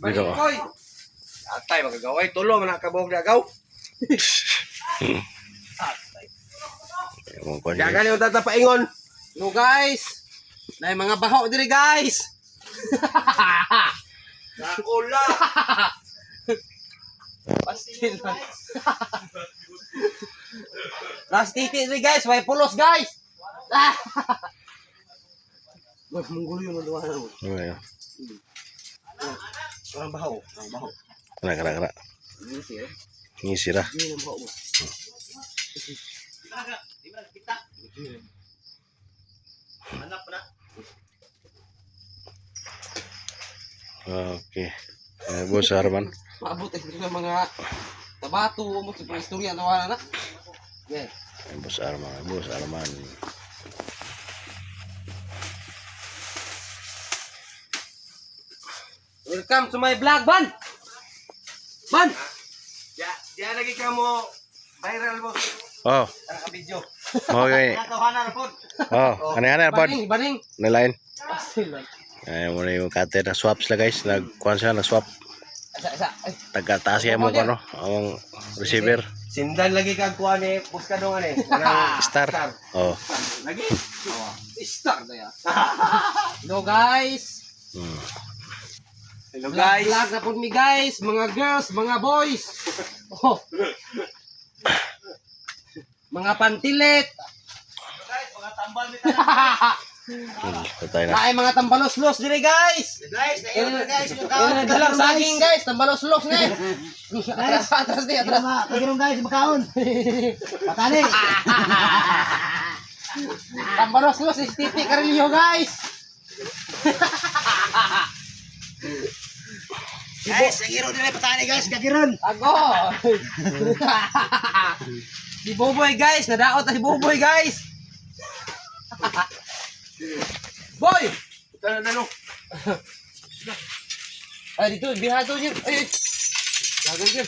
Biro. Koy. Atay magagaway tulo man nakabog dagaw. Ewan ko Ya niya. gani uta paingon. No guys. Nay mga baho diri guys. Nakula. Pastil. Last titi diri guys, way pulos guys. Wah, munggulo yung luwa na mo. Okay. Orang baho, orang baho. Kena. Ini sih ya. Ngisi lah. Ini yang baho mo. Di mana kita? Anak na. Oke. Bos Arman. Maabot eh sa mga tabato mo sa istorya tawanan na. Yeah. Bos Arman. Welcome to my vlog, Ban. Ban. Ya lagi kamu viral mo. Oh, Ang video. okay. Natawanan po. Oh, aneh-aneh apa? Baning. Nelayan. Pastil. Muna yung kate na swaps lah guys. Nagkuhan siya, nag-swap. Isa. Taga-taas siya mo ano, ang receiver. Sindan lagi kag kuan eh, buskadong ani. Star. Oh. Lagi. Star na ya. Hello guys. Hello guys. Vlog na po mi guys, mga girls, mga boys. Oh. Mga pantilit. Guys, mga tambal mi Patay na. Ay mga tambalos-los dire guys. Guys, dalang saging guys, tambalos-los na. Atras ni atras. Pagirong guys, makaon. Patani. Tambalos-los is Titi Carillo guys. Guys, nagiro din patani guys, kagiron. Ago. Si Boboy guys, nadaot na si Boboy guys. Boy! Tara na no. Ay dito, bihato niyo. Ay. Gagal